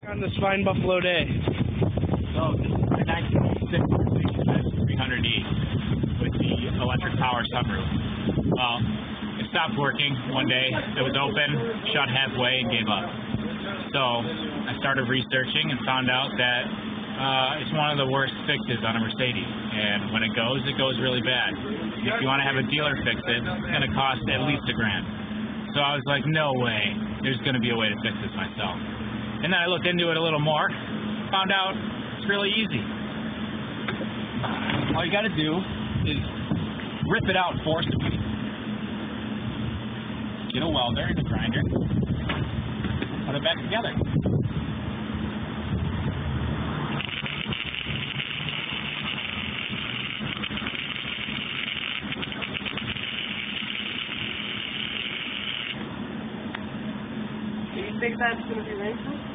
On this fine Buffalo day. So this is the 1966 300E with the electric power sunroof. Well, it stopped working one day. It was open, shut halfway, and gave up. So I started researching and found out that it's one of the worst fixes on a Mercedes. And when it goes really bad. If you want to have a dealer fix it, it's going to cost at least $1,000. So I was like, no way. There's going to be a way to fix this myself. And then I looked into it a little more, found out it's really easy. All you got to do is rip it out forcibly. Get a welder and a grinder, put it back together. Do you think that's going to be racist?